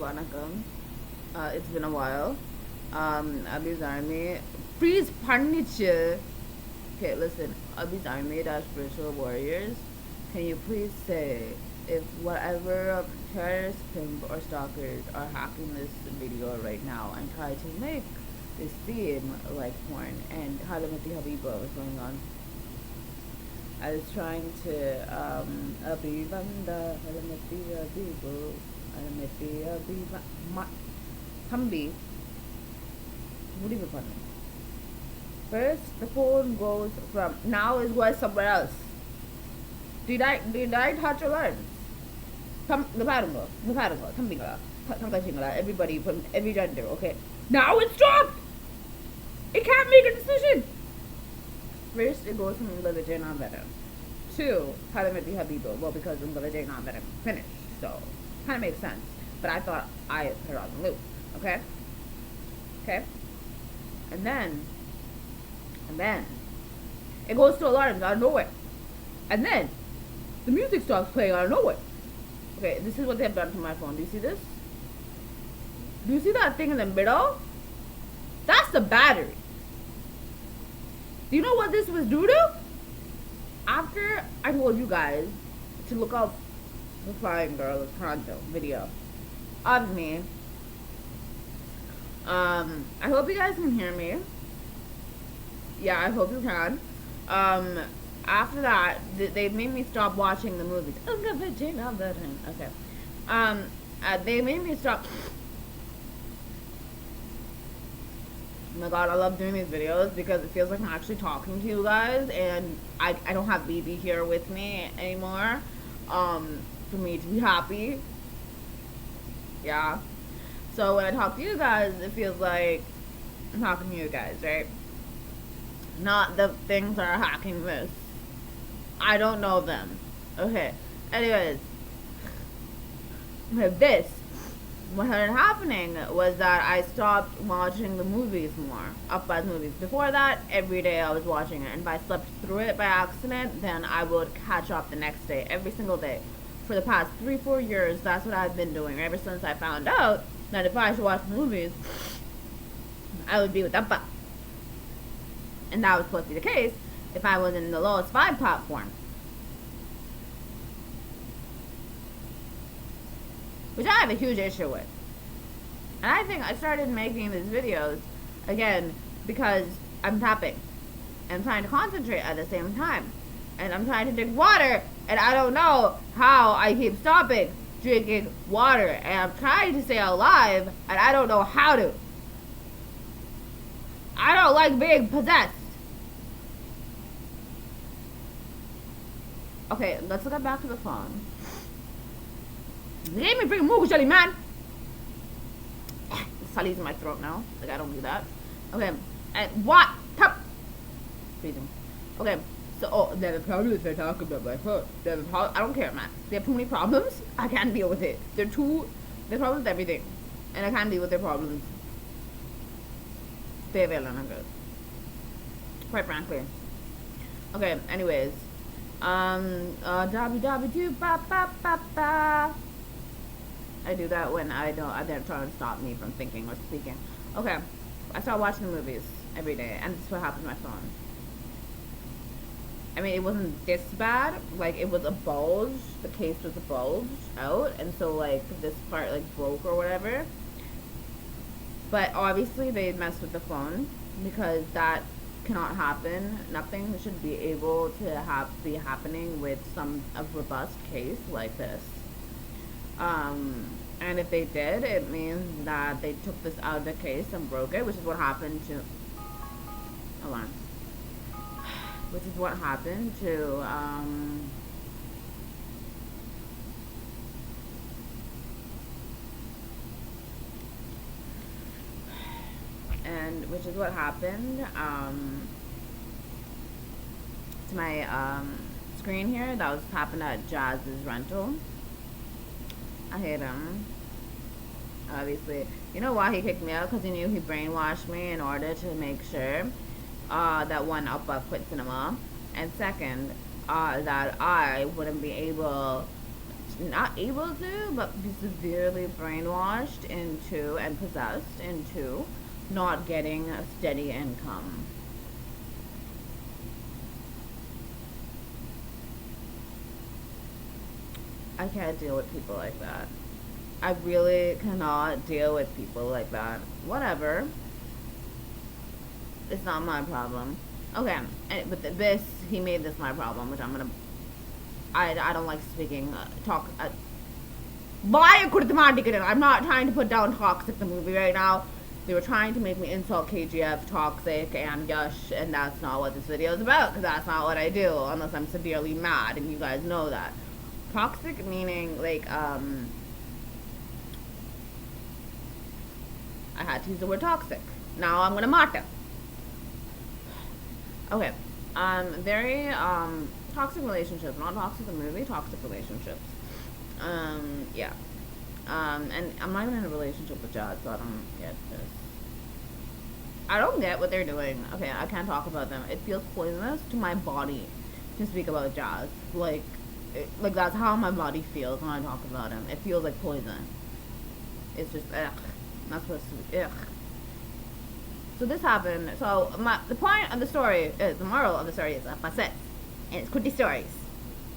Vanakkam. It's been a while. Abhi's army. Please punish. Okay, listen. Abhi's army as spiritual warriors. Can you please say if whatever terrorists, pimps, or stalkers are hacking this video right now and try to make this seem like porn and Halimati Habiba was going on? I was trying to Abhivanda Halimati Habibu Halimati Habiba Hambi. What even funny? First, the phone goes from now is was somewhere else. Did I touch alarms? Come, everybody from every gender, okay? Now it's stopped! It can't make a decision! First, it goes from Unfiltered on better. 2, Halimati Habibo. Well, because Unfiltered on better finished, so kind of makes sense. But I thought I put it on the loop, okay? Okay? And then, it goes to alarms out of nowhere. And then, the music starts playing out of nowhere. Okay, this is what they've done to my phone. Do you see this? Do you see that thing in the middle? That's the battery. Do you know what this was due to? After I told you guys to look up the Flying Girl Toronto video of me, I hope you guys can hear me. Yeah, I hope you can. After that, they made me stop watching the movies. Okay. They made me stop. Oh my god, I love doing these videos because it feels like I'm actually talking to you guys, and I don't have BB here with me anymore. For me to be happy. Yeah. So when I talk to you guys, it feels like I'm talking to you guys, right? Not the things that are hacking this. I don't know them. Okay. Anyways. This. What started happening was that I stopped watching the movies more. Appa's movies. Before that, every day I was watching it. And if I slept through it by accident, then I would catch up the next day. Every single day. For the past 3-4 years, that's what I've been doing. Ever since I found out that if I should watch movies, I would be with Appa. And that was supposed to be the case if I was in the lowest 5 platform. Which I have a huge issue with. And I think I started making these videos, again, because I'm tapping. And I'm trying to concentrate at the same time. And I'm trying to drink water, and I don't know how I keep stopping drinking water. And I'm trying to stay alive, and I don't know how to. I don't like being possessed. Okay, let's get back to the phone. They gave me freaking movie jelly, man. Sully's in my throat now. Like, I don't do that. Okay, and what? Freezing. Okay, so, they have problems they're talking about my phone. They have I don't care, man. They have too many problems. I can't deal with it. They have problems with everything. And I can't deal with their problems. They're very good. Quite frankly. Okay, anyways. www. I do that when they're trying to stop me from thinking or speaking. Okay, I start watching the movies every day, and this is what happened to my phone. I mean, it wasn't this bad. Like, it was a bulge. The case was a bulge out, and so, like, this part, like, broke or whatever. But obviously, they messed with the phone, because that cannot happen. Nothing should be able to be happening with a robust case like this. And if they did, it means that they took this out of the case and broke it, which is what happened to, hold on, which is what happened to, and which is what happened, to my, screen here. That was happened at Jazz's rental. I hate him. Obviously. You know why he kicked me out? Because he knew he brainwashed me in order to make sure that one, Appa quit cinema. And second, that I wouldn't be able not able to, but be severely brainwashed into and possessed into not getting a steady income. I can't deal with people like that. I really cannot deal with people like that. Whatever. It's not my problem. Okay, but this, he made this my problem, which I'm gonna, I don't like speaking, I'm not trying to put down Toxic the movie right now. They were trying to make me insult KGF, Toxic, and Gush, and that's not what this video is about, because that's not what I do, unless I'm severely mad, and you guys know that. Toxic meaning, like, I had to use the word toxic. Now I'm gonna mata. Okay, very, toxic relationships, not toxic the movie, toxic relationships. Yeah. And I'm not even in a relationship with Jad, so I don't get this. I don't get what they're doing. Okay, I can't talk about them. It feels poisonous to my body to speak about Jazz. Like that's how my body feels when I talk about him. It feels like poison. It's just, ugh. Not supposed to be, ugh. So this happened. So the point of the story is, the moral of the story is Appa says, and it's Kuti stories.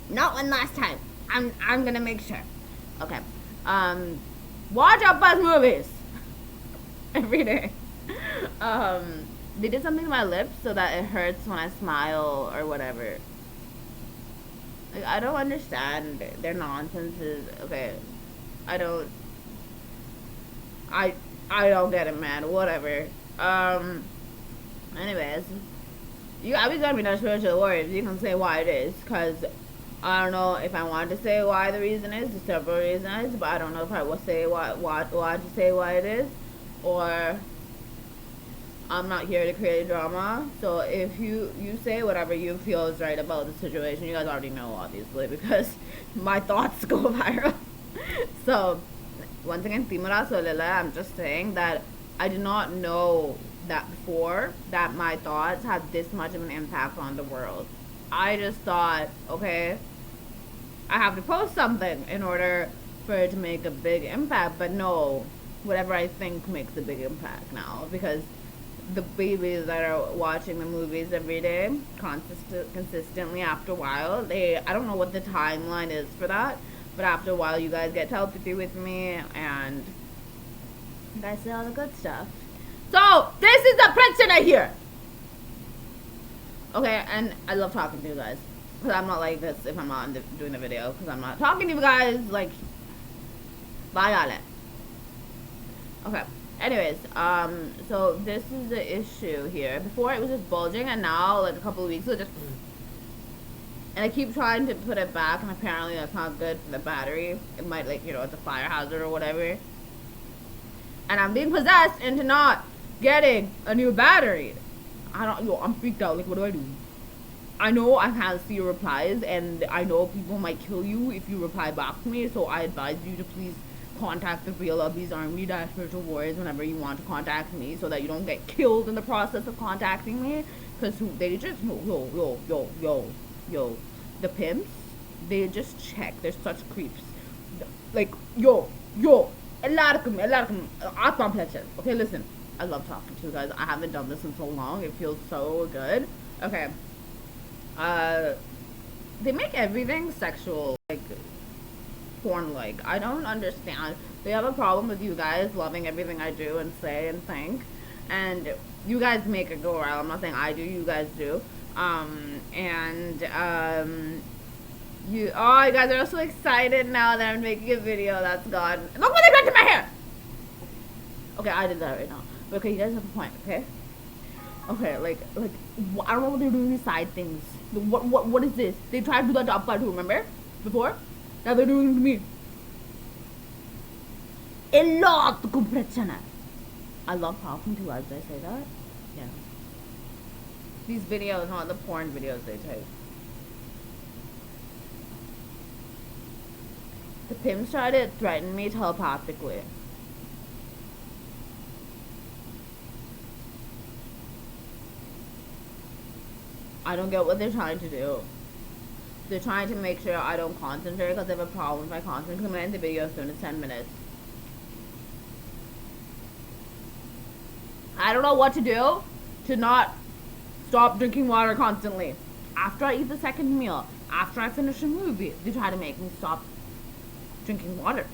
Not one last time. I'm gonna make sure. Okay. Watch Appa's movies every day. They did something to my lips so that it hurts when I smile or whatever. Like, I don't understand their nonsense. Okay, I don't get it, man. Whatever. Anyways, I was gonna be not spiritual warriors. You can say why it is, cause I don't know if I want to say why the reason is. There's several reasons, but I don't know if I will say why to say why it is, or I'm not here to create drama. So if you say whatever you feel is right about the situation, you guys already know, obviously, because my thoughts go viral. So once again, I'm just saying that I did not know that before that my thoughts had this much of an impact on the world. I just thought, okay, I have to post something in order for it to make a big impact, but no, whatever I think makes a big impact now, because the babies that are watching the movies every day consistently, after a while, I don't know what the timeline is for that, but after a while you guys get telepathy with me and you guys say all the good stuff. So this is the principle here. Okay, and I love talking to you guys, because I'm not like this if I'm not doing the video, because I'm not talking to you guys like bye. Okay, anyways, so this is the issue here. Before it was just bulging, and now like a couple of weeks ago, just, and I keep trying to put it back, and apparently that's not good for the battery. It might, like, you know, it's a fire hazard or whatever. And I'm being possessed into not getting a new battery. I'm freaked out. Like, what do? I know I can't see your replies, and I know people might kill you if you reply back to me, so I advise you to please contact the real Ubbies Army - Spiritual Warriors whenever you want to contact me, so that you don't get killed in the process of contacting me, because they just, yo, the pimps, they just check. They're such creeps. Like, yo, okay, listen, I love talking to you guys. I haven't done this in so long. It feels so good. Okay. They make everything sexual, like, porn-like. I don't understand. They have a problem with you guys loving everything I do and say and think. And you guys make it go around. I'm not saying I do, you guys do. You guys are so excited now that I'm making a video. That's God. Look what they did to my hair! Okay, I did that right now. But okay, you guys have a point, okay? Okay, like, I don't know what they're doing, these side things. What is this? They tried to do that to Appa too, remember? Before? Now they're doing it to me. I love talking to you guys, did I say that? Yeah. These videos, not the porn videos they take. The pimps tried to threaten me telepathically. I don't get what they're trying to do. They're trying to make sure I don't concentrate because they have a problem if I concentrate because I'm gonna end the video as soon as 10 minutes. I don't know what to do to not stop drinking water constantly. After I eat the second meal, after I finish a movie, they try to make me stop drinking water.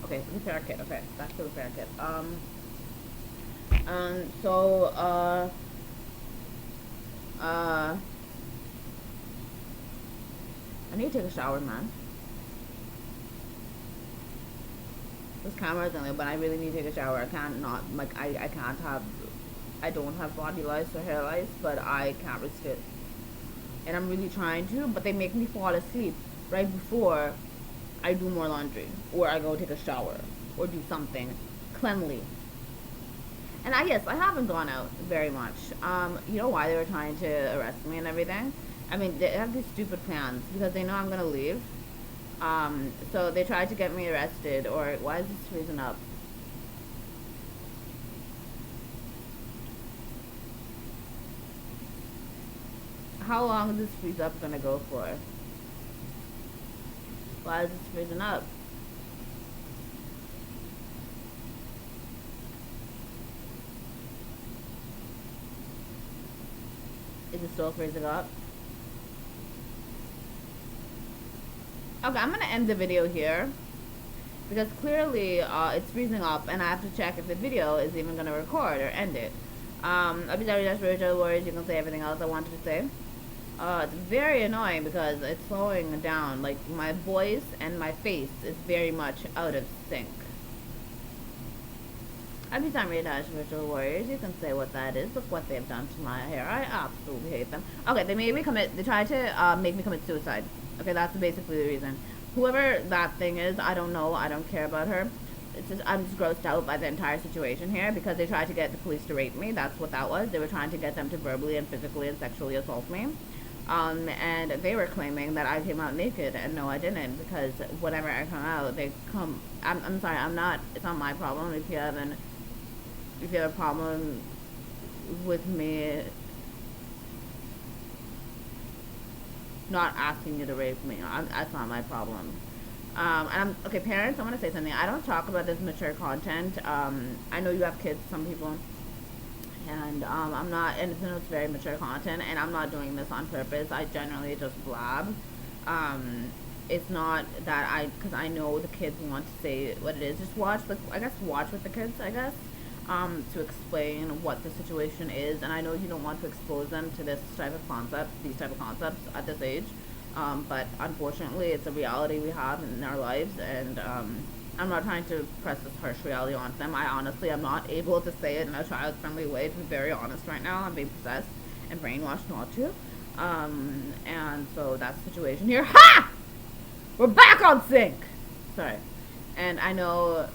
Okay, repair kit. Okay, back to repair kit. I need to take a shower, man. This camera is in there, but I really need to take a shower. I can't not, like, I can't have, I don't have body lice or hair lice, but I can't risk it. And I'm really trying to, but they make me fall asleep right before I do more laundry, or I go take a shower, or do something cleanly. And I haven't gone out very much. You know why they were trying to arrest me and everything? I mean, they have these stupid plans because they know I'm gonna leave. So they tried to get me arrested, or why is this freezing up? How long is this freeze up gonna go for? Why is this freezing up? Is it still freezing up? Okay, I'm gonna end the video here because clearly it's freezing up and I have to check if the video is even gonna record or end it. I'll be sorry, that's Rachel Words. You can say everything else I wanted to say. It's very annoying because it's slowing down. Like, my voice and my face is very much out of sync. I'd be sorry, that's Rachel Warriors. You can say what that is. Look what they've done to my hair. I absolutely hate them. Okay, they tried to make me commit suicide. Okay, that's basically the reason. Whoever that thing is, I don't know. I don't care about her. It's just, I'm just grossed out by the entire situation here because they tried to get the police to rape me. That's what that was. They were trying to get them to verbally and physically and sexually assault me. And they were claiming that I came out naked, and no, I didn't, because whenever I come out, they come. I'm sorry. I'm not. It's not my problem. If you have a problem with me not asking you to rape me, that's not my problem. Okay, parents, I want to say something. I don't talk about this mature content. I know you have kids, some people, and I'm not, and it's very mature content, and I'm not doing this on purpose. I generally just blab. It's not that because I know the kids want to say what it is. Just watch, watch with the kids, to explain what the situation is. And I know you don't want to expose them to these type of concepts at this age. But unfortunately, it's a reality we have in our lives, and I'm not trying to press this harsh reality on them. I honestly am not able to say it in a child-friendly way, to be very honest right now. I'm being possessed and brainwashed not to. And so that's the situation here. Ha! We're back on sync! Sorry. And I know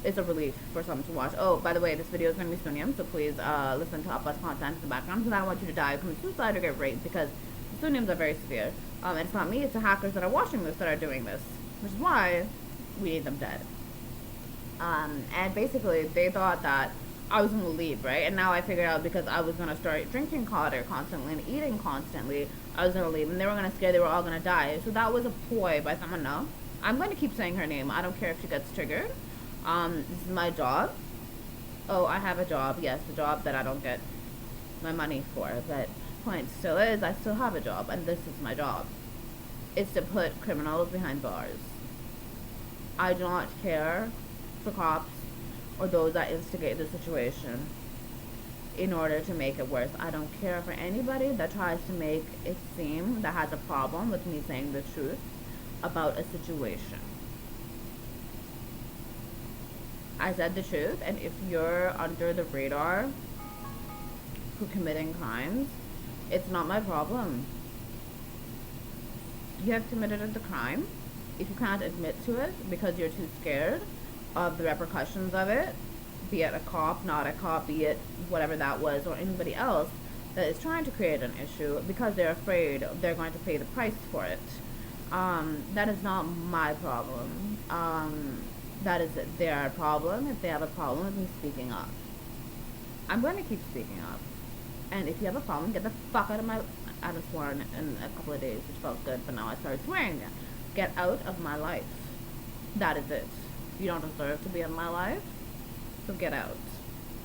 it's a relief for some to watch. Oh, by the way, this video is going to be sunniyamed, so please listen to Appa's content in the background, because I don't want you to die, commit suicide, or get raped, because the sunniyames are very severe. And it's not me, it's the hackers that are watching this that are doing this, which is why we need them dead. And basically, they thought that I was going to leave, right? And now I figured out, because I was going to start drinking water constantly and eating constantly, I was going to leave, and they were going to scare they were all going to die. So that was a ploy by someone. No, I'm going to keep saying her name. I don't care if she gets triggered. This is my job. Oh, I have a job. Yes, the job that I don't get my money for. But point still is, I still have a job, and this is my job. It's to put criminals behind bars. I do not care for cops or those that instigate the situation in order to make it worse. I don't care for anybody that tries to make it seem that has a problem with me saying the truth about a situation. I said the truth, and if you're under the radar for committing crimes, it's not my problem. You have committed the crime. If you can't admit to it because you're too scared of the repercussions of it, be it a cop, not a cop, be it whatever that was, or anybody else that is trying to create an issue because they're afraid they're going to pay the price for it, that is not my problem. That is their problem if they have a problem with me speaking up. I'm going to keep speaking up. And if you have a problem, get the fuck out of haven't sworn in a couple of days, which felt good, but now I started swearing again. Get out of my life. That is it. You don't deserve to be in my life, so get out.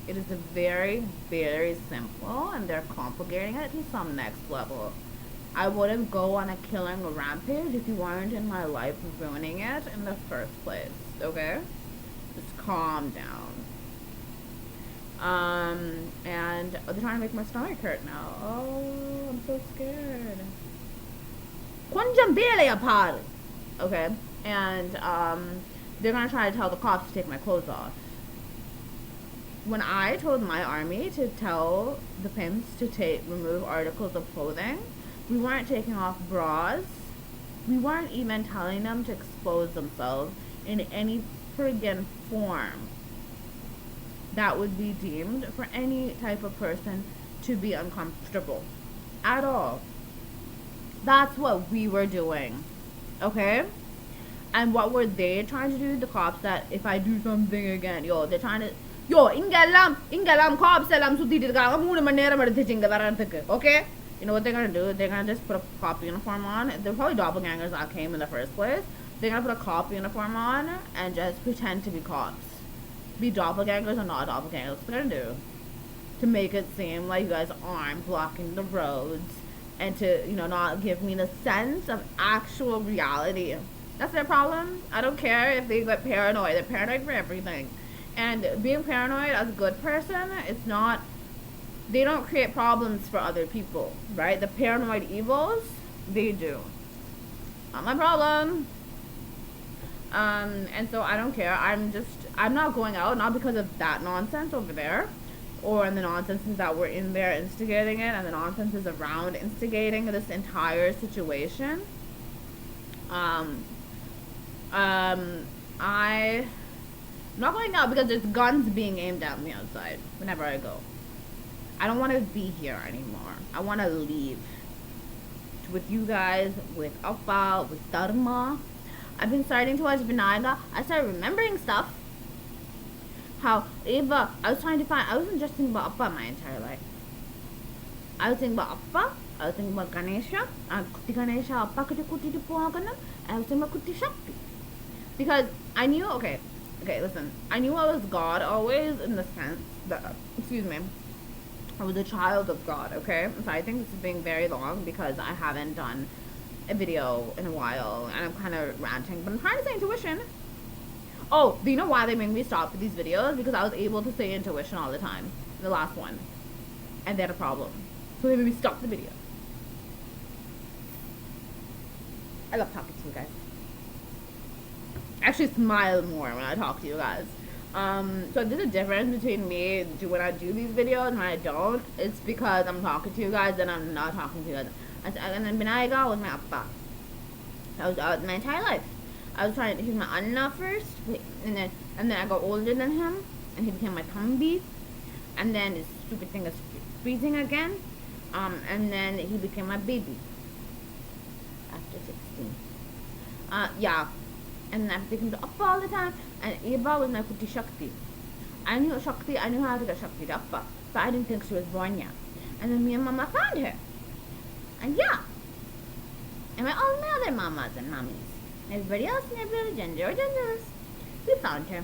It is a very, very simple, and they're complicating it to some next level. I wouldn't go on a killing rampage if you weren't in my life ruining it in the first place, okay? Just calm down. And they're trying to make my stomach hurt now. Oh, I'm so scared. Okay, and they're gonna try to tell the cops to take my clothes off. When I told my army to tell the pimps to remove articles of clothing, we weren't taking off bras. We weren't even telling them to expose themselves in any friggin' form that would be deemed for any type of person to be uncomfortable at all. That's what we were doing, okay? And what were they trying to do? The cops, that if I do something again, they're trying to, ingalam cops salam okay? You know what they're gonna do? They're gonna just put a cop uniform on. They're probably doppelgangers that came in the first place. They're gonna put a cop uniform on and just pretend to be cops. Be doppelgangers or not doppelgangers. What they're gonna do to make it seem like you guys aren't blocking the roads and to, not give me the sense of actual reality. That's their problem. I don't care if they get paranoid. They're paranoid for everything. And being paranoid as a good person, it's not, they don't create problems for other people, right? The paranoid evils, they do. Not my problem. And so I don't care. I'm not going out, not because of that nonsense over there, or the nonsenses that were in there instigating it, and the nonsenses around instigating this entire situation. I'm not going out because there's guns being aimed at me outside whenever I go. I don't want to be here anymore. I want to leave. With you guys, with Appa, with Dharma. I've been starting to watch Vinayaga. I started remembering stuff. How Eva, I wasn't just thinking about Appa my entire life. I was thinking about Appa, I was thinking about Ganesha, Kuti Ganesha, Appa Kuti Kuti Dipuaganam, and I was thinking about Kuti Shakti. Because I knew, okay, listen, I knew I was God always in the sense that, I was a child of God, okay? So I think this is being very long because I haven't done a video in a while and I'm kind of ranting, but I'm trying to say intuition. Oh, do you know why they made me stop these videos? Because I was able to say intuition all the time, the last one, and they had a problem. So they made me stop the video. I love talking to you guys. I actually smile more when I talk to you guys. So there's a difference between me when I do these videos and when I don't. It's because I'm talking to you guys and I'm not talking to you guys. And then Vinayaga was my Appa. That was my entire life. I was trying to, he was my Anna first, and then I got older than him, and he became my Tambi, and then this stupid thing is freezing again, and then he became my baby after 16. Yeah, and then I became the Appa all the time, and Eva was my Kuti Shakti. I knew how to get Shakti to Appa, but I didn't think she was born yet. And then me and Mama found her, and yeah, and all my other mamas and mommies. Everybody else in every other gender or genders, we found her.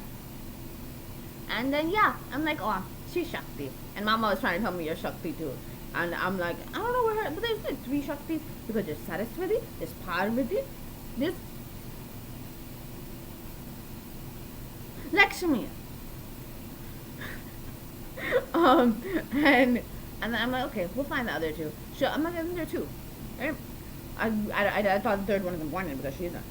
And then yeah, I'm like, oh, she's Shakti. And Mama was trying to tell me you're Shakti too. And I'm like, I don't know where her, but there's like 3 Shaktis, because there's Saraswati, there's Parvati, there's Lakshmi. And then I'm like, okay, we'll find the other 2. Sure, I'm like, isn't there 2? Right? I thought the 3rd one wasn't born in because she isn't.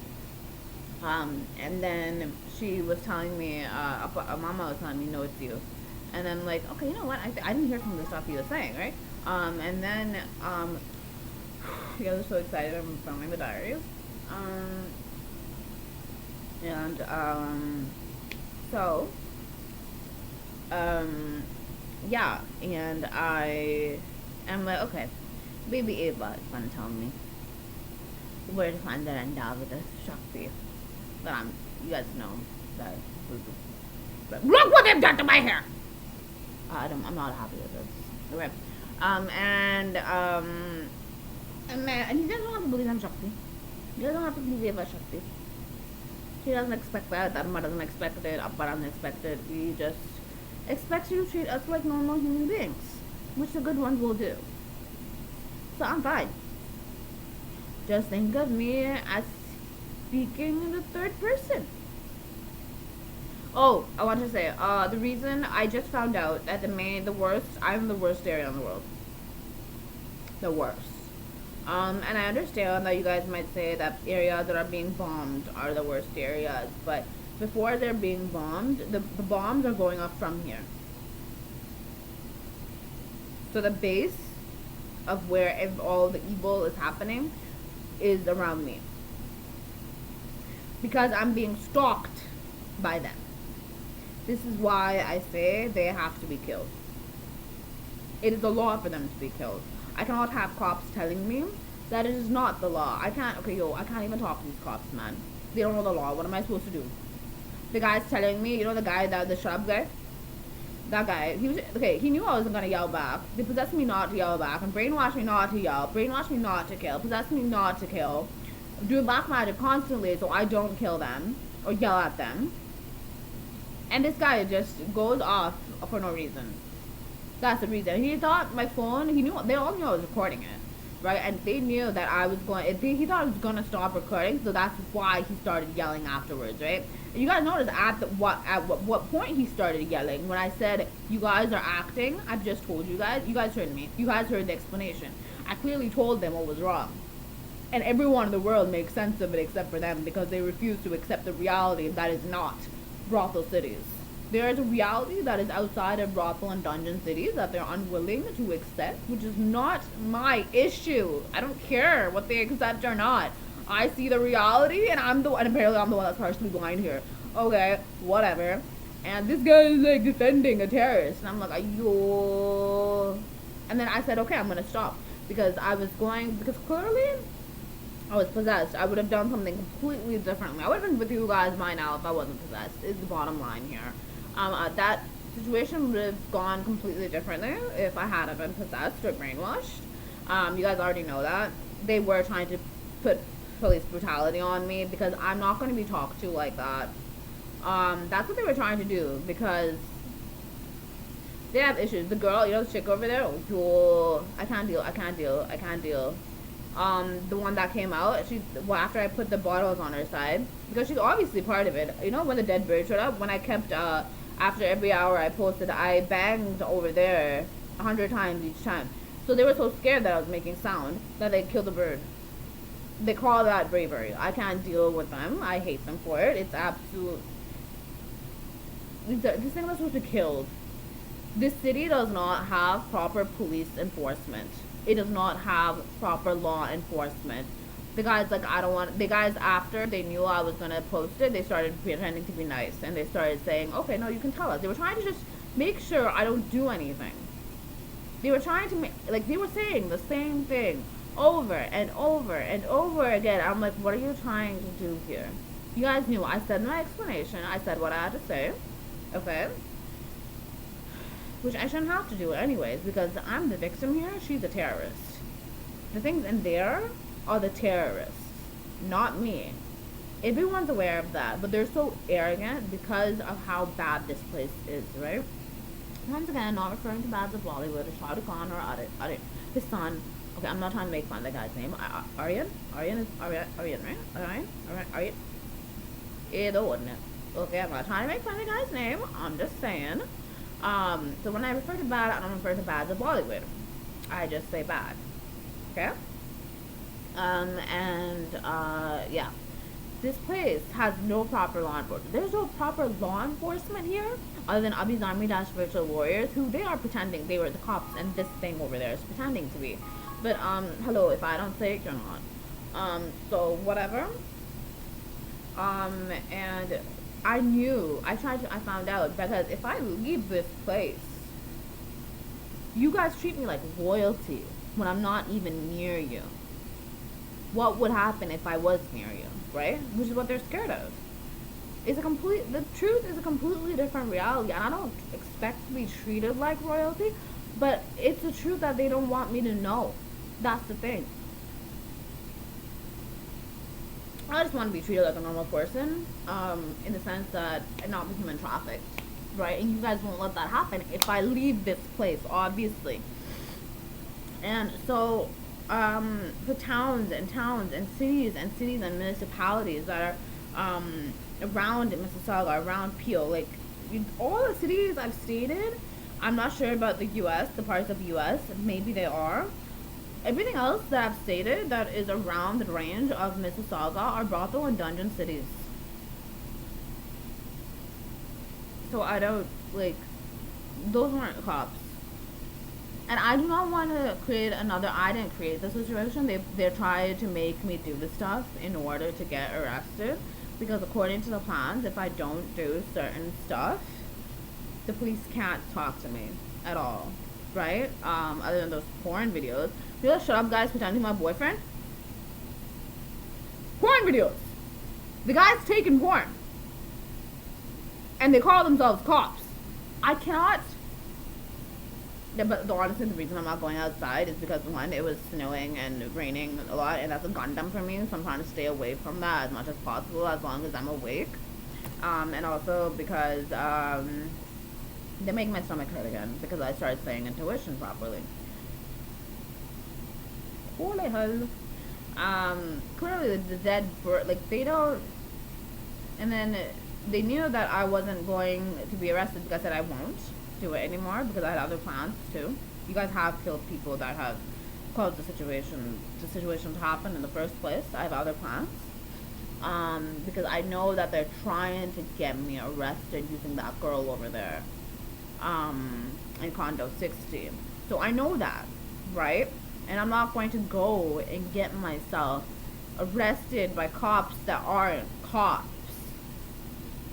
And then she was telling me, Mama was telling me, no, it's you. And I'm like, okay, you know what? I didn't hear from the stuff he was saying, right? And then, you guys are so excited. I'm filming the diaries. Yeah, and I am like, okay, baby Eva is gonna tell me where to find that Andavida Shakti. But you guys know that. But look what they've done to my hair! I'm not happy with this. Okay. And he doesn't have to believe in Shakti. He doesn't have to believe in Shakti. He doesn't expect that. Dharma doesn't expect it. Appa doesn't expect it. He just expects you to treat us like normal human beings, which the good ones will do. So I'm fine. Just think of me as speaking in the third person. Oh, I want to say, the reason I just found out that I'm the worst area in the world. The worst. And I understand that you guys might say that areas that are being bombed are the worst areas, but before they're being bombed, the bombs are going up from here. So the base of where all the evil is happening is around me. Because I'm being stalked by them. This is why I say they have to be killed. It is the law for them to be killed. I cannot have cops telling me that it is not the law. I can't even talk to these cops, man. They don't know the law. What am I supposed to do? The guy's telling me, the guy, the shrub guy? That guy, he knew I wasn't gonna yell back. They possessed me not to yell back and brainwashed me not to yell, brainwashed me not to kill, possessed me not to kill, do black magic constantly so I don't kill them or yell at them. And this guy just goes off for no reason. That's the reason. He thought my phone, they all knew I was recording it, right? And they knew that he thought I was going to stop recording, so that's why he started yelling afterwards, right? And you guys notice at what point he started yelling. When I said, you guys are acting, I've just told you guys heard me. You guys heard the explanation. I clearly told them what was wrong. And everyone in the world makes sense of it except for them because they refuse to accept the reality that is not brothel cities. There is a reality that is outside of brothel and dungeon cities that they're unwilling to accept, which is not my issue. I don't care what they accept or not. I see the reality, and apparently I'm the one that's partially blind here. Okay, whatever. And this guy is like defending a terrorist, and I'm like, ayo. And then I said, okay, I'm gonna stop because clearly I was possessed. I would have done something completely differently. I would have been with you guys by now if I wasn't possessed, is the bottom line here. That situation would have gone completely differently if I hadn't been possessed or brainwashed. You guys already know that. They were trying to put police brutality on me because I'm not going to be talked to like that. That's what they were trying to do because they have issues. The girl, the chick over there, oh, I can't deal. The one that came out, after I put the bottles on her side, because she's obviously part of it. When the dead bird showed up, when I kept, after every hour I posted, I banged over there 100 times each time. So they were so scared that I was making sound that they killed the bird. They call that bravery. I can't deal with them. I hate them for it. It's absolute. This thing was supposed to be killed. This city does not have proper police enforcement. It does not have proper law enforcement. The guys after they knew I was gonna post it, they started pretending to be nice and they started saying, okay, no, you can tell us. They were trying to just make sure I don't do anything. They were trying to they were saying the same thing over and over and over again. I'm like, what are you trying to do here? You guys knew. I said my explanation. I said what I had to say. Okay? Which I shouldn't have to do anyways because I'm the victim here. She's a terrorist. The things in there are the terrorists, not me. Everyone's aware of that, but they're so arrogant because of how bad this place is, right? Once again, not referring to bads of Bollywood or Shah Rukh Khan or his son. Okay, I'm not trying to make fun of the guy's name. Aryan? Aryan is Aryan, right? Aryan? Either wouldn't it? Okay, I'm not trying to make fun of the guy's name. I'm just saying. So when I refer to bad, I don't refer to bads of Bollywood. I just say bad. Okay? Yeah. This place has no proper law enforcement. There's no proper law enforcement here other than Abhi's Army Dash Virtual Warriors, who they are pretending they were the cops, and this thing over there is pretending to be. But, hello, if I don't say it, you're not. So, whatever. And I found out, because if I leave this place, you guys treat me like royalty when I'm not even near you. What would happen if I was near you, right? Which is what they're scared of. The truth is a completely different reality, and I don't expect to be treated like royalty, but it's the truth that they don't want me to know. That's the thing. I just want to be treated like a normal person, in the sense that and not be human trafficked, right? And you guys won't let that happen if I leave this place, obviously. And so, for towns and cities and municipalities that are around Mississauga, around Peel, like all the cities I've stated, I'm not sure about the U.S., the parts of the U.S. Maybe they are. Everything else that I've stated that is around the range of Mississauga are brothel and dungeon cities. So I don't, like, those weren't cops. And I do not want to create another, I didn't create the situation. They tried to make me do the stuff in order to get arrested. Because according to the plans, if I don't do certain stuff, the police can't talk to me at all. Right? Other than those porn videos. You know, shut up guys pretending to my boyfriend? Porn videos! The guy's taking porn. And they call themselves cops. I cannot. Yeah, but honestly, the reason I'm not going outside is because, one, it was snowing and raining a lot, and that's a Gundam for me, so I'm trying to stay away from that as much as possible, as long as I'm awake. And also because, they make my stomach hurt again, because I started saying intuition properly. Holy hell. Clearly the dead bird, like, they don't, and then they knew that I wasn't going to be arrested because I said I won't do it anymore because I had other plans too. You guys have killed people that have caused the situation to happen in the first place. I have other plans. Because I know that they're trying to get me arrested using that girl over there. In condo 60. So I know that, right? And I'm not going to go and get myself arrested by cops that aren't cops.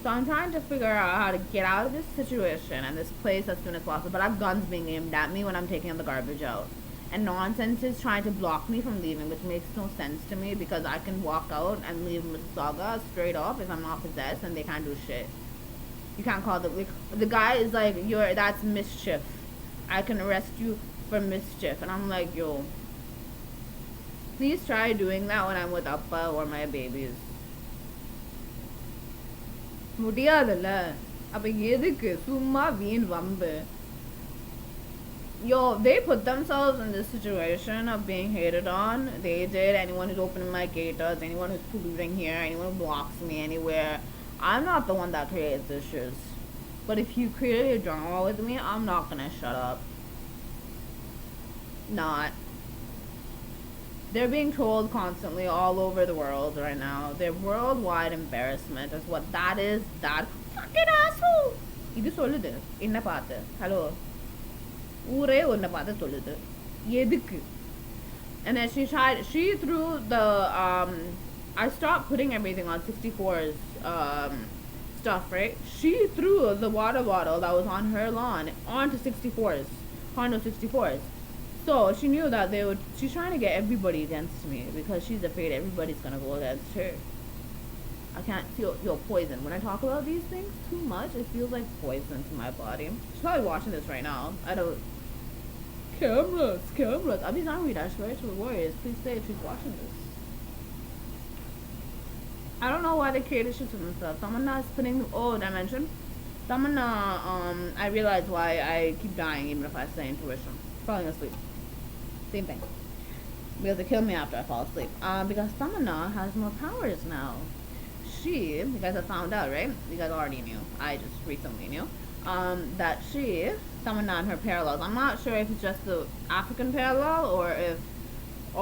So I'm trying to figure out how to get out of this situation and this place as soon as possible. But I have guns being aimed at me when I'm taking the garbage out. And nonsense is trying to block me from leaving, which makes no sense to me because I can walk out and leave Mississauga straight up if I'm not possessed and they can't do shit. You can't call the guy is like, that's mischief. I can arrest you for mischief. And I'm like, yo, please try doing that when I'm with Appa or my babies. முடியாதுல்ல அப்ப எதுக்கு சும்மா வீண் வம்பு. Yo, they put themselves in this situation of being hated on. They did. Anyone who's opening my gates, anyone who's polluting here, anyone who blocks me anywhere. I'm not the one that creates issues. But if you create a drama with me, I'm not gonna shut up. Not. They're being trolled constantly all over the world right now. Their worldwide embarrassment is what that is. That fucking asshole. இது சொல்லுது என்ன பார்த்து hello ஊரே ஒன்ன பார்த்து சொல்லுது எதுக்கு. And then she threw the I stopped putting everything on 64's stuff, right? She threw the water bottle that was on her lawn onto 64's condo 64's. So she knew that she's trying to get everybody against me because she's afraid everybody's gonna go against her. I can't feel poison. When I talk about these things too much, it feels like poison to my body. She's probably watching this right now. I don't. Cameras. I'll be sorry, I swear to the warriors. Please say if she's watching this. I don't know why they created shit for themselves. Someone is putting. Oh, did I mention? Someone. I realize why I keep dying even if I say intuition. Falling asleep. Same thing. Because they kill me after I fall asleep. Because Samana has more powers now. You guys have found out, right? You guys already knew. I just recently knew. That Samana and her parallels. I'm not sure if it's just the African parallel or if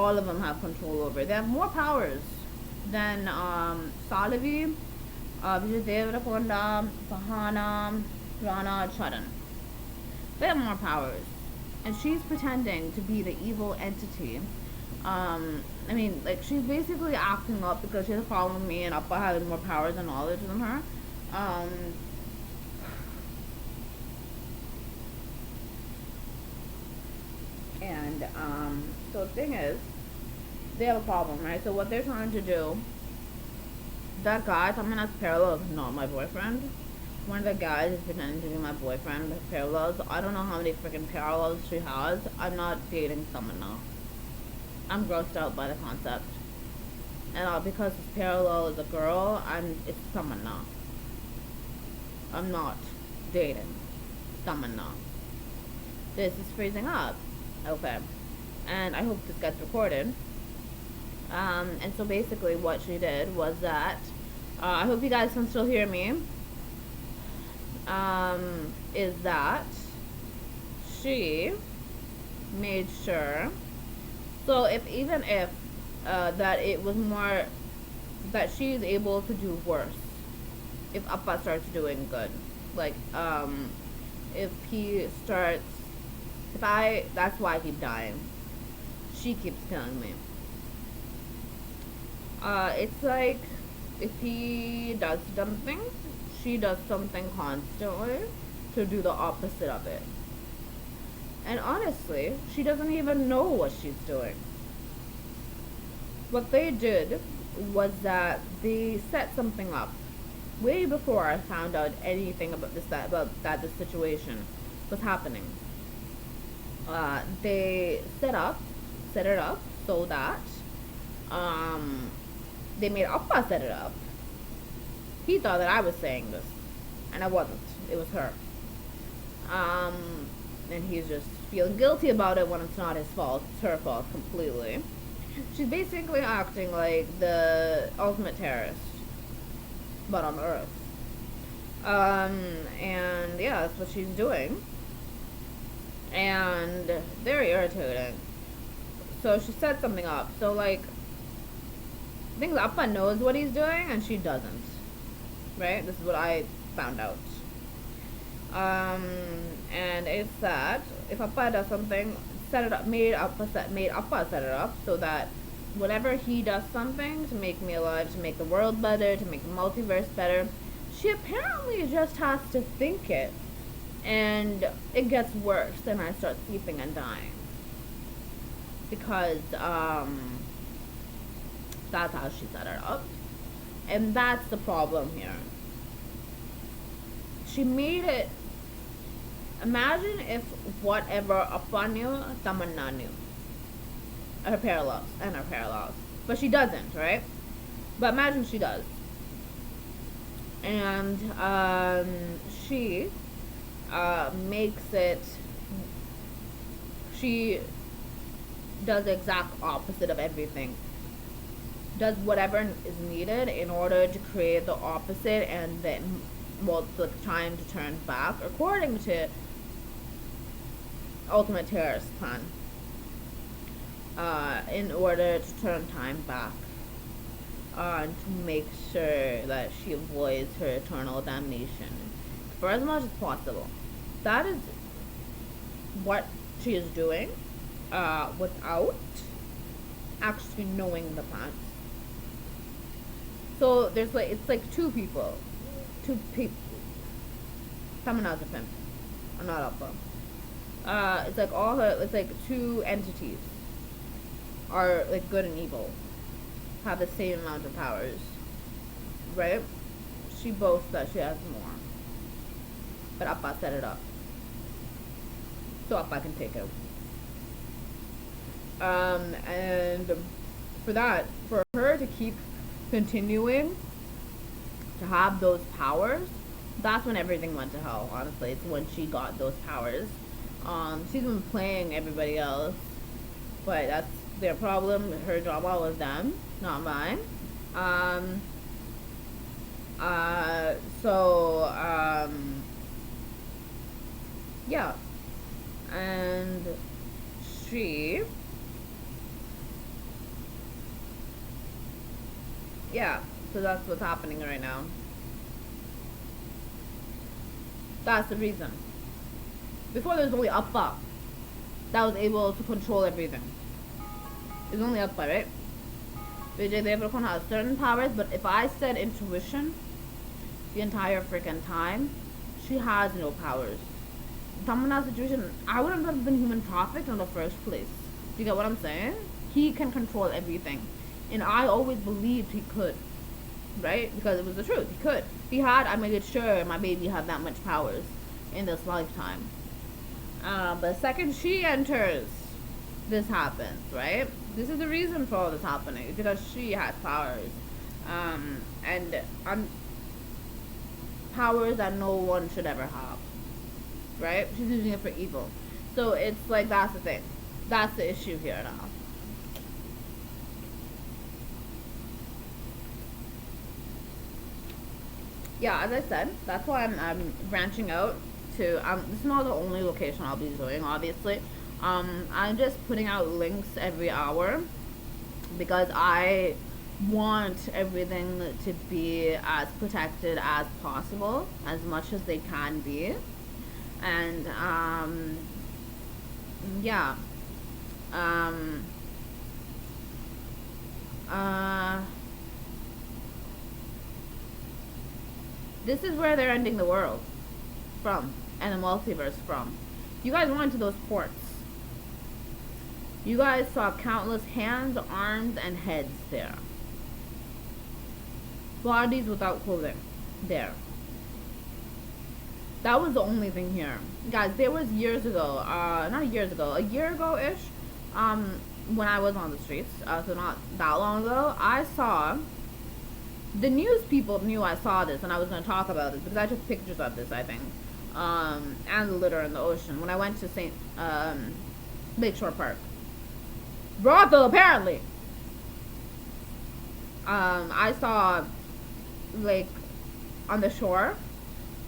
all of them have control over it. They have more powers than Salavi, Vijay Devarakonda, Sahana, Rana, Charan. They have more powers. And she's pretending to be the evil entity. I mean, like, she's basically acting up because she's following me and Appa has more powers and knowledge than her. So the thing is, they have a problem, right? So what they're trying to do, that guy, someone that's parallel is not my boyfriend. One of the guys is pretending to be my boyfriend with parallels. I don't know how many freaking parallels she has. I'm not dating someone now. I'm grossed out by the concept. And because his parallel is a girl, it's someone now. I'm not dating someone now. This is freezing up. Okay. And I hope this gets recorded. And so basically what she did was that, I hope you guys can still hear me, is that she made sure, so even if that it was more, that she's able to do worse if Appa starts doing good. Like, if he starts, that's why I keep dying. She keeps killing me. It's like, if he does something, she does something constantly to do the opposite of it. And honestly, she doesn't even know what she's doing. What they did was that they set something up way before I found out anything about this situation was happening. They set it up so that they made Appa set it up. He thought that I was saying this, and I wasn't. It was her. And he's just feeling guilty about it when it's not his fault. It's her fault completely. She's basically acting like the ultimate terrorist, but on Earth. And yeah, that's what she's doing. And very irritating. So she set something up. So like, I think Appa knows what he's doing and she doesn't. Right? This is what I found out. And it's that if Appa does something, made Appa set it up so that whenever he does something to make me alive, to make the world better, to make the multiverse better, she apparently just has to think it. And it gets worse, and I start sleeping and dying. Because, that's how she set it up. And that's the problem here. She made it. Imagine if whatever Appa knew, Tamanna knew. Her parallels. But she doesn't, right? But imagine she does. And, she makes it, she does the exact opposite of everything. Does whatever is needed in order to create the opposite, and then, well, the time to turn back, according to ultimate terrorist plan, in order to turn time back, to make sure that she avoids her eternal damnation for as much as possible. That is what she is doing, without actually knowing the plan. So there's like, it's like two people. Someone else a pimp. I'm not Appa. It's like it's like two entities are like good and evil, have the same amount of powers, right? She boasts that she has more, but Appa set it up so Appa can take it. And for her to keep continuing to have those powers, that's when everything went to hell. Honestly, it's when she got those powers. She's been playing everybody else, but that's their problem. Her drama was them, not mine. Yeah, and so that's what's happening right now. That's the reason. Before there was only Appa that was able to control everything. It was only Appa, right? Vijay Devarakonda has certain powers, but if I said intuition the entire freaking time, she has no powers. Tamanna's situation, I wouldn't have been human trafficked in the first place. Do you get what I'm saying? He can control everything. And I always believed he could. Right? Because it was the truth. He could. If he had, I made sure my baby had that much powers in this lifetime. But the second she enters this happens, right? This is the reason for all this happening. It's because she has powers. And powers that no one should ever have. Right? She's using it for evil. So it's like, that's the thing. That's the issue here now. Yeah, as I said, that's why I'm branching out to, this is not the only location I'll be doing, obviously. I'm just putting out links every hour because I want everything to be as protected as possible, as much as they can be. And, yeah. This is where they're ending the world from, and the multiverse from. You guys went to those ports. You guys saw countless hands, arms, and heads there. Bodies without clothing there. That was the only thing here. Guys, there was years ago, not years ago, a year ago-ish, when I was on the streets, so not that long ago, I saw, the news people knew I saw this, and I was going to talk about this, because I took pictures of this, I think, and the litter in the ocean, when I went to Lakeshore Park. Brothel, apparently! I saw, like, on the shore,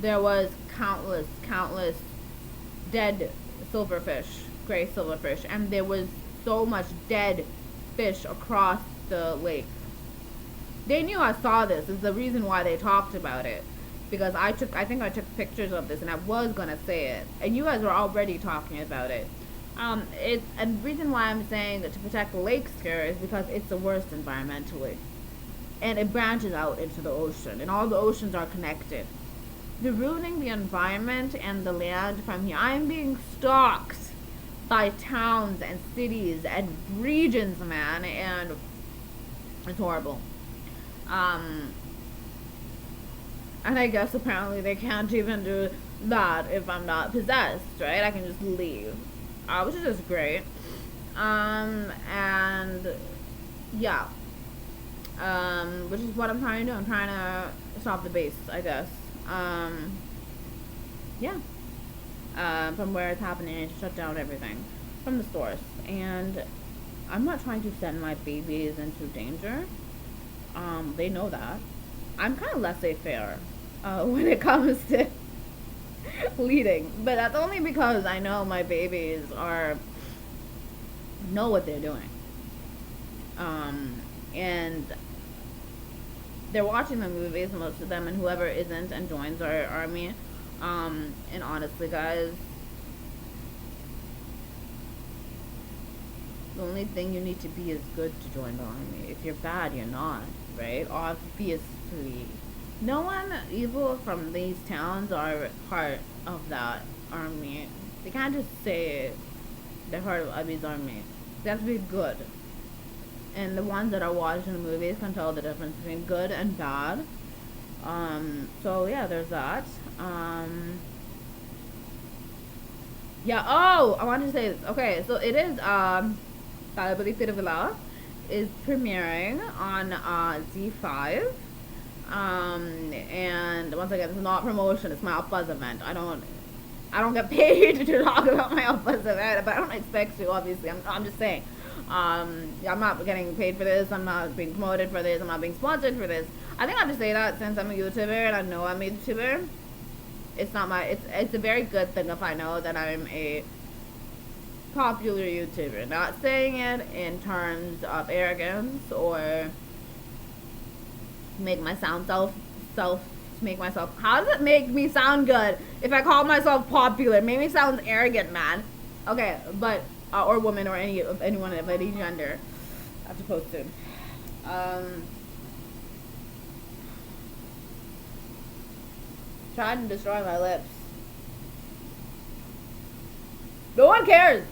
there was countless dead silverfish, gray silverfish, and there was so much dead fish across the lake. They knew I saw this. Is the reason why they talked about it, because I think I took pictures of this, and I was gonna say it, and you guys were already talking about it. And the reason why I'm saying that to protect the lakes here is because it's the worst environmentally, and it branches out into the ocean, and all the oceans are connected. They're ruining the environment and the land from here. I'm being stalked by towns and cities and regions, man, and it's horrible. And I guess apparently they can't even do that if I'm not possessed, right? I can just leave, which is just great. And yeah, which is what I'm trying to do. I'm trying to stop the base, I guess. Yeah. From where it's happening, to shut down everything from the source. And I'm not trying to send my babies into danger. They know that. I'm kind of laissez-faire when it comes to leading, but that's only because I know my babies know what they're doing. And they're watching the movies, most of them, and whoever isn't and joins our army. And honestly, guys, the only thing you need to be is good to join the army. If you're bad, you're not, right? Obviously. No one evil from these towns are part of that army. They can't just say they're part of Abby's army. They have to be good. And the ones that are watching the movies can tell the difference between good and bad. So yeah, there's that. Yeah, oh, I wanted to say this. Okay, so it is, Villa is premiering on, Z5. And once again, this is not promotion, it's my Appa's event. I don't get paid to talk about my Appa's event, but I don't expect to, obviously. I'm just saying. Yeah, I'm not getting paid for this, I'm not being promoted for this, I'm not being sponsored for this. I think I have to say that since I'm a YouTuber and I know I'm a YouTuber. It's a very good thing if I know that I'm a popular YouTuber. Not saying it in terms of arrogance or make myself how does it make me sound good if I call myself popular? It made me sound arrogant, man. Okay, but or woman or anyone of any gender. I have to post soon. Trying to destroy my lips. No one cares.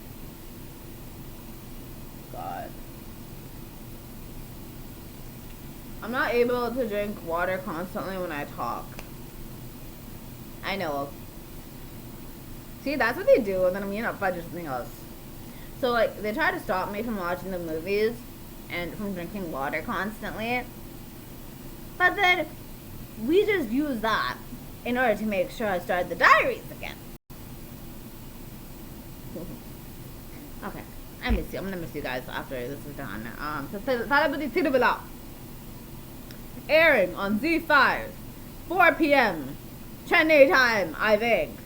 God. I'm not able to drink water constantly when I talk. I know. See, that's what they do, and then I'm eating up by just something else. So like they try to stop me from watching the movies and from drinking water constantly. But then we just use that in order to make sure I start the diaries again. Okay. I miss you. I'm gonna miss you guys after this is done. So Talabudi Tirabila. Airing on Z5. 4 p.m. Chennai time, I think.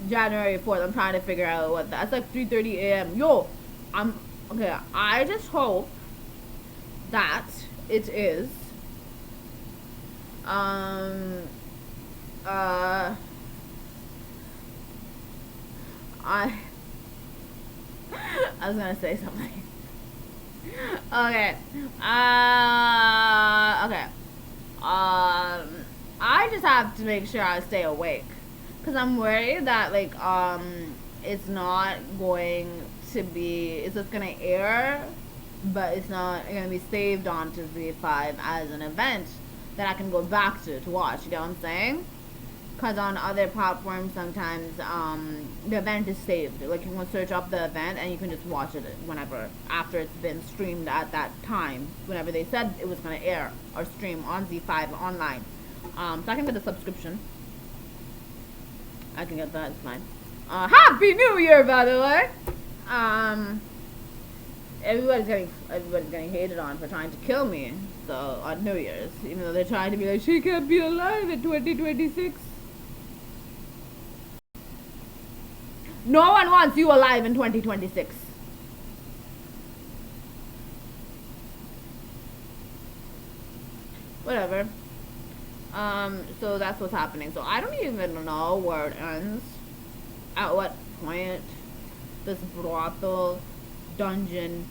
January 4th. I'm trying to figure out what that's like 3:30 a.m. Yo, okay. I just hope that it is. I was gonna say something. Okay. Okay. I just have to make sure I stay awake. Because I'm worried that, like, it's not going to be, it's just going to air, but it's not going to be saved onto Z5 as an event that I can go back to watch, you know what I'm saying? Because on other platforms, sometimes, the event is saved. Like, you can search up the event and you can just watch it whenever, after it's been streamed at that time, whenever they said it was going to air or stream on Z5 online. So I can get a subscription. I can get that, it's fine. Happy New Year, by the way! Everybody's getting hated on for trying to kill me, so, on New Year's. Even though they're trying to be like, she can't be alive in 2026. No one wants you alive in 2026. Whatever. So that's what's happening. So I don't even know where it ends. At what point this brothel dungeon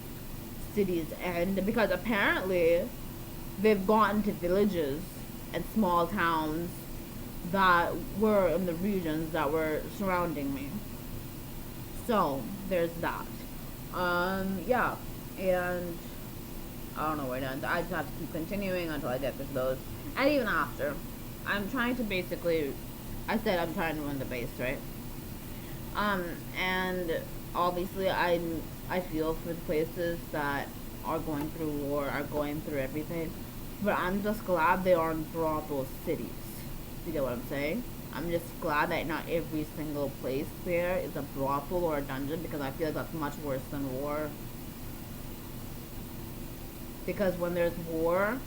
cities end. Because apparently they've gotten to villages and small towns that were in the regions that were surrounding me. So there's that. Yeah. And I don't know where it ends. I just have to keep continuing until I get to those. And even after, I'm trying to basically, I said I'm trying to win the base, right? And obviously I feel for the places that are going through war, are going through everything. But I'm just glad they aren't brothel cities. You get what I'm saying? I'm just glad that not every single place there is a brothel or a dungeon, because I feel like that's much worse than war. Because when there's war,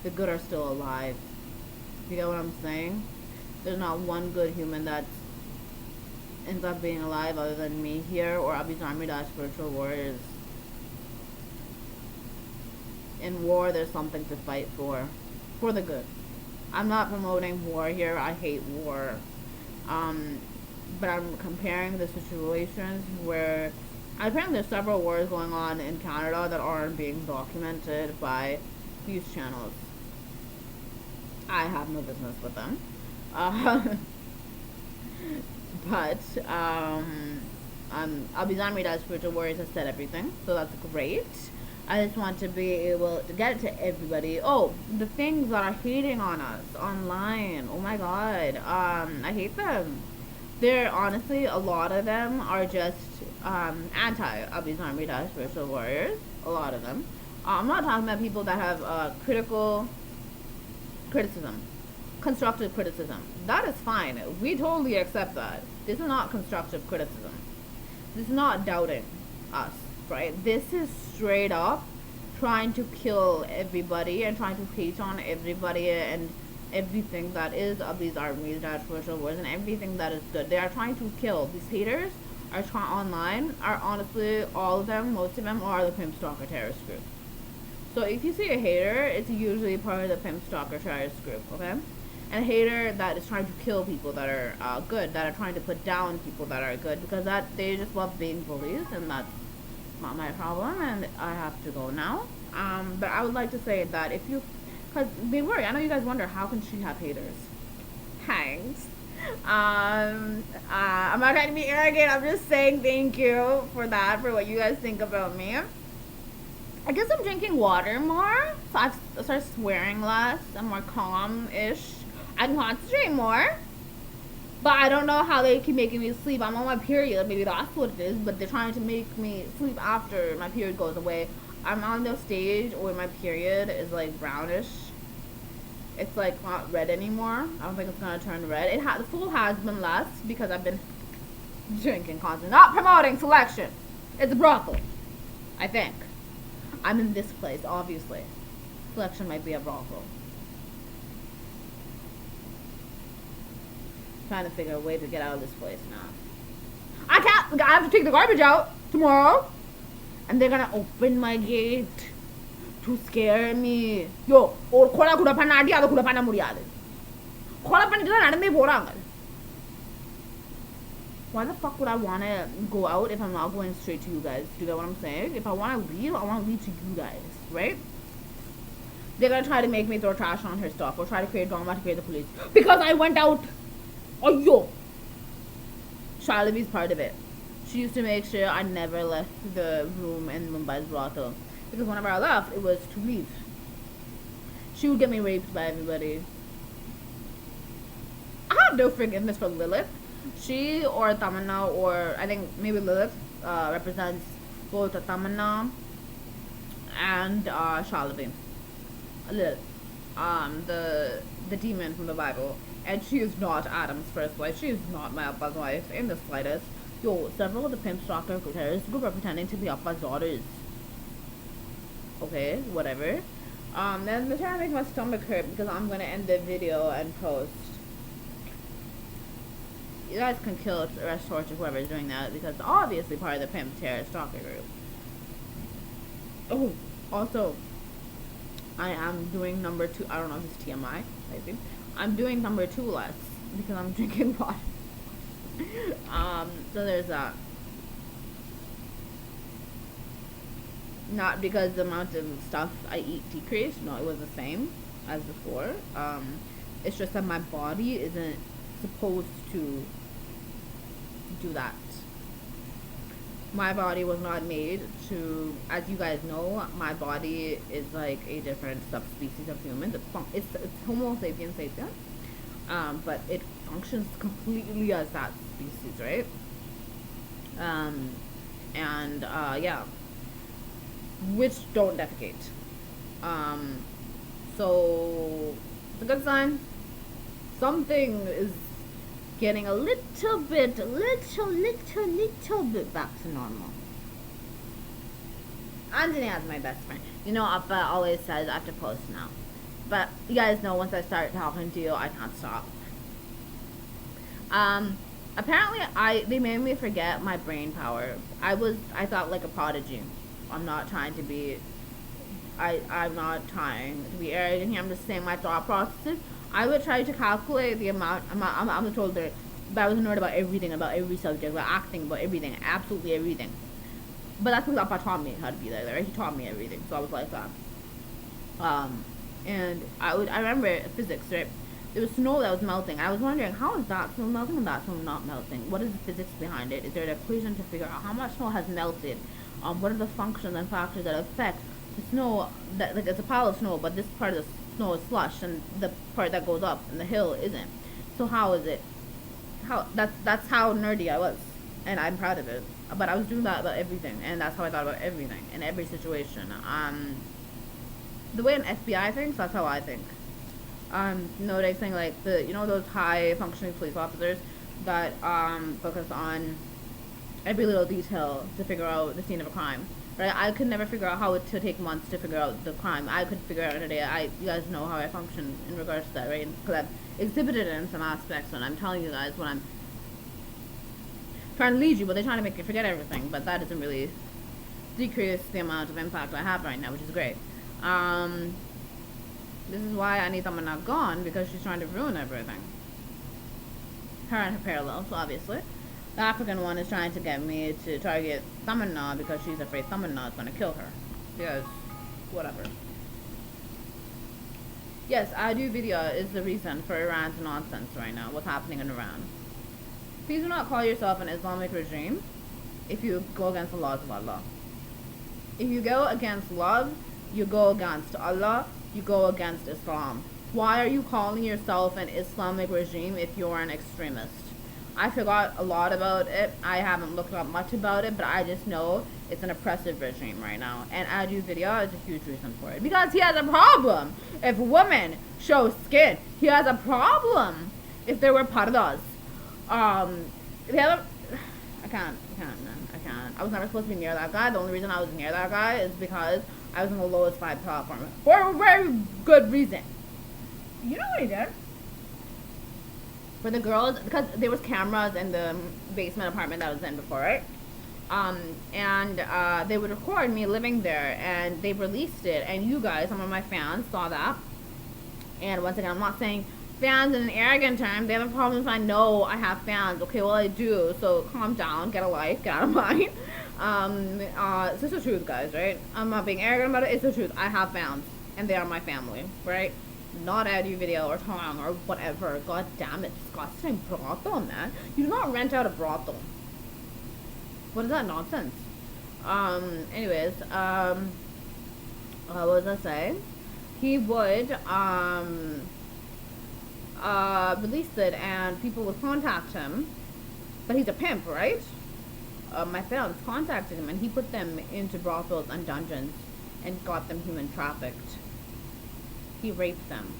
the good are still alive. You get what I'm saying? There's not one good human that ends up being alive other than me here or Abhi's Army / Spiritual Warriors. In war, there's something to fight for the good. I'm not promoting war here. I hate war. But I'm comparing the situations where apparently there's several wars going on in Canada that aren't being documented by news channels. I have no business with them. But Abhi's Army / Spiritual Warriors has said everything, so that's great. I just want to be able to get it to everybody. Oh, the things that are hating on us online. Oh my god. I hate them. They're honestly, a lot of them are just anti Abhi's Army / Spiritual Warriors. A lot of them. I'm not talking about people that have criticism. Constructive criticism. That is fine. We totally accept that. This is not constructive criticism. This is not doubting us, right? This is straight up trying to kill everybody and trying to hate on everybody and everything that is Abhi's Army / Spiritual Warriors and everything that is good. They are trying to kill. These haters are online are honestly, all of them, most of them are the Pimp Stalker terrorist group. So if you see a hater, it's usually part of the Pimp Stalker terrorist group, okay? And a hater that is trying to kill people that are good, that are trying to put down people that are good, because that they just love being bullies, and that's not my problem, and I have to go now. But I would like to say that if you, because they worry, I know you guys wonder, how can she have haters? Thanks. I'm not trying to be arrogant, I'm just saying thank you for that, for what you guys think about me. I guess I'm drinking water more, so I've started swearing less. I'm more calm-ish. I can concentrate more. But I don't know how they keep making me sleep. I'm on my period. Maybe that's what it is. But they're trying to make me sleep after my period goes away. I'm on the stage where my period is like brownish. It's like not red anymore. I don't think it's gonna turn red. The flow has been less because I've been drinking constantly. Not promoting selection. It's a brothel. I think. I'm in this place, obviously. Selection might be a brothel. Trying to figure a way to get out of this place now. I have to take the garbage out tomorrow. And they're gonna open my gate to scare me. Yo, or kola kuda panna adi adu kuda panna mudiyadu. Kola panna nadande poraanga. Why the fuck would I want to go out if I'm not going straight to you guys? Do you get what I'm saying? If I want to leave, I want to leave to you guys, right? They're gonna try to make me throw trash on her stuff or try to create drama to create the police because I went out. Oh yo, Charlene's part of it. She used to make sure I never left the room in Mumbai's brothel because whenever I left, it was to leave. She would get me raped by everybody. I have no forgiveness for Lilith. She or Tamanna, or I think maybe Lilith, represents both Tamanna and Charlene. Lilith, the demon from the Bible. And she is not Adam's first wife. She is not my Appa's wife in the slightest. Yo, several of the pimp stalker terrorist group are pretending to be Appa's daughters. Okay, whatever. Then they're trying to make my stomach hurt because I'm gonna end the video and post. You guys can kill, arrest, torture, whoever is doing that because it's obviously part of the pimp terrorist stalker group. Oh, also, I am doing number 2. I don't know if it's TMI, maybe. I'm doing number 2 less because I'm drinking water. So there's that. Not because the amount of stuff I eat decreased. No, it was the same as before. It's just that my body isn't supposed to do that. My body was not made to, as you guys know, my body is like a different subspecies of humans. It's Homo sapiens sapiens, but it functions completely as that species, right? Yeah, which don't defecate. So it's a good sign. Something is getting a little bit back to normal. Anjana's my best friend. You know, Appa always says I have to post now. But you guys know once I start talking to you, I can't stop. Apparently they made me forget my brain power. I thought like a prodigy. I'm not trying to be arrogant here. I'm just saying my thought processes. I would try to calculate the amount. I'm a toddler, but I was a nerd about everything, about every subject, about acting, about everything, absolutely everything. But that's because Appa taught me how to be like that, right? He taught me everything, so I was like that. And I remember physics, right? There was snow that was melting. I was wondering, how is that snow melting and that snow not melting? What is the physics behind it? Is there an equation to figure out how much snow has melted? What are the functions and factors that affect the snow? That like it's a pile of snow, but this part of the snow is slush, and the part that goes up and the hill isn't. So how is it? That's how nerdy I was, and I'm proud of it. But I was doing that about everything, and that's how I thought about everything in every situation. The way an FBI thinks, that's how I think. Noticing like those high functioning police officers that focus on every little detail to figure out the scene of a crime. Right? I could never figure out how it to take months to figure out the crime. I could figure out in a day. You guys know how I function in regards to that, right? Because I've exhibited it in some aspects, and I'm telling you guys when I'm trying to lead you, but they're trying to make you forget everything. But that doesn't really decrease the amount of impact I have right now, which is great. This is why I need someone not gone, because she's trying to ruin everything. Her and her parallels, obviously. The African one is trying to get me to target Tamanna because she's afraid Tamanna is going to kill her. Because, whatever. Yes, I do video is the reason for Iran's nonsense right now, what's happening in Iran. Please do not call yourself an Islamic regime if you go against the laws of Allah. If you go against love, you go against Allah, you go against Islam. Why are you calling yourself an Islamic regime if you're an extremist? I forgot a lot about it. I haven't looked up much about it, but I just know it's an oppressive regime right now. And Adu video is a huge reason for it. Because he has a problem. If women show skin, he has a problem. If they were pardas. The other, I can't, man. I can't. I was never supposed to be near that guy. The only reason I was near that guy is because I was in the lowest 5 platform. For a very good reason. You know what he did? For the girls, because there was cameras in the basement apartment that I was in before, right? They would record me living there, and they released it, and you guys, some of my fans, saw that. And once again, I'm not saying fans in an arrogant term. They have a problem if I know I have fans. Okay, well, I do, so calm down, get a life, get out of mine. It's just the truth, guys, right? I'm not being arrogant about it, it's the truth. I have fans, and they are my family, right? Not Edu video or Tong or whatever. God damn it, disgusting brothel, man. You do not rent out a brothel. What is that nonsense? Anyways, what was I saying? He would, release it and people would contact him. But he's a pimp, right? My fans contacted him and he put them into brothels and dungeons and got them human trafficked. He raped them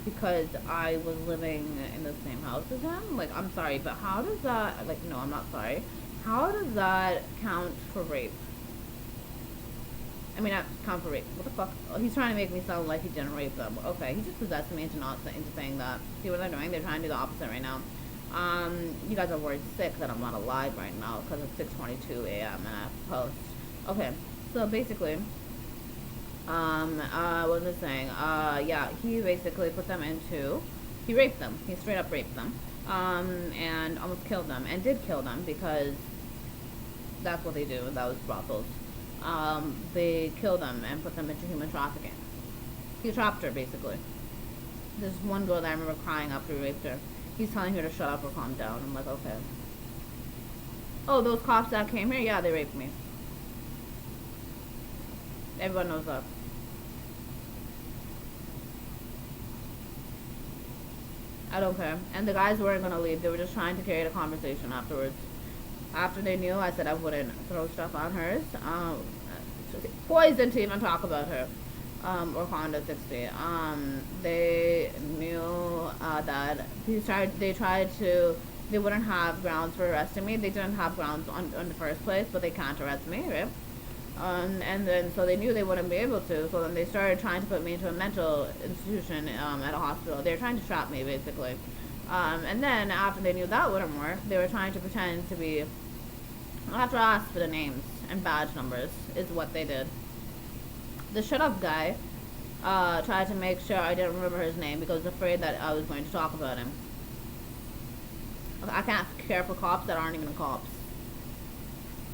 because I was living in the same house as him. Like, I'm sorry, but how does that, like, no, I'm not sorry. How does that count for rape? I mean, not count for rape. What the fuck? Oh, he's trying to make me sound like he didn't rape them. Okay, he just possessed me into saying that. See what they're doing? They're trying to do the opposite right now. You guys are worried sick that I'm not alive right now because it's 6:22 a.m. and I have to post. Okay, so basically, what was I saying? Yeah, he basically put them into, he raped them. He straight up raped them. And almost killed them. And did kill them because that's what they do in those brothels. They killed them and put them into human trafficking. He trapped her, basically. There's one girl that I remember crying after he raped her. He's telling her to shut up or calm down. I'm like, okay. Oh, those cops that came here? Yeah, they raped me. Everyone knows that. I don't care. And the guys weren't going to leave. They were just trying to create a conversation afterwards. After they knew, I said I wouldn't throw stuff on hers. Poison to even talk about her. Or Honda 60. They knew that they wouldn't have grounds for arresting me. They didn't have grounds on the first place, but they can't arrest me, right? And then, so they knew they wouldn't be able to, so then they started trying to put me into a mental institution at a hospital. They were trying to trap me, basically. And then, after they knew that wouldn't work, they were trying to pretend to be, I'll have to ask for the names and badge numbers, is what they did. The shut up guy tried to make sure I didn't remember his name because I was afraid that I was going to talk about him. I can't care for cops that aren't even cops.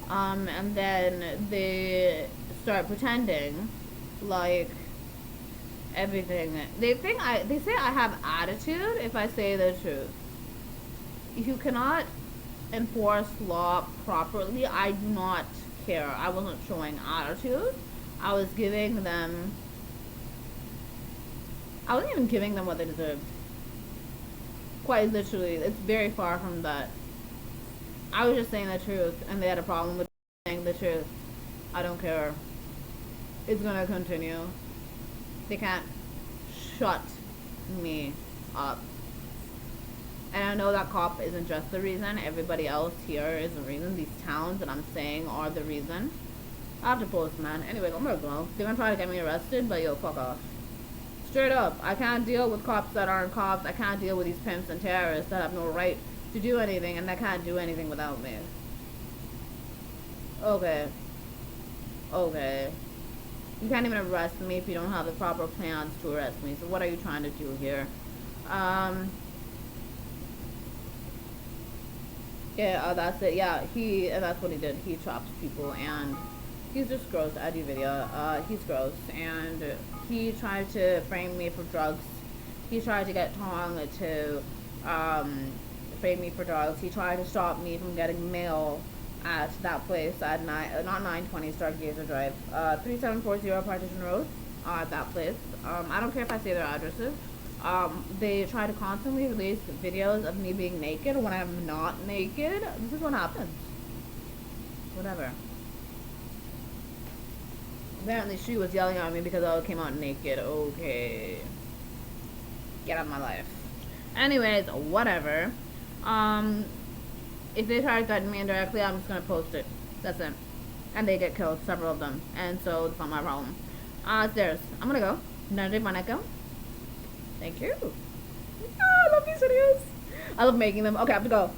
And then they start pretending like everything. They say I have attitude if I say the truth. If you cannot enforce law properly, I do not care. I wasn't showing attitude. I wasn't even giving them what they deserved. Quite literally, it's very far from that. I was just saying the truth, and they had a problem with saying the truth. I don't care. It's gonna continue. They can't shut me up. And I know that cop isn't just the reason. Everybody else here is the reason. These towns that I'm saying are the reason. I have to post, man. Anyways, I'm gonna go. They're gonna try to get me arrested, but yo, fuck off. Straight up, I can't deal with cops that aren't cops. I can't deal with these pimps and terrorists that have no right to do anything and that can't do anything without me. Okay. You can't even arrest me if you don't have the proper plans to arrest me. So what are you trying to do here? Yeah, that's it. Yeah, that's what he did. He chops people and he's just gross. I do video. He's gross and he tried to frame me for drugs. He tried to get Tong to frame me for drugs. He tried to stop me from getting mail at that place at not 920 Stargazer Drive, 3740 Partition Road. at that place. I don't care if I say their addresses. They try to constantly release videos of me being naked when I'm not naked. This is what happens. Whatever. Apparently she was yelling at me because I came out naked. Okay. Get out of my life. Anyways, whatever. If they try to threaten me indirectly, I'm just gonna post it. That's it. And they get killed, several of them. And so it's not my problem. It's theirs. I'm gonna go. Nandri Maneko. Thank you. I love these videos. I love making them. Okay, I have to go.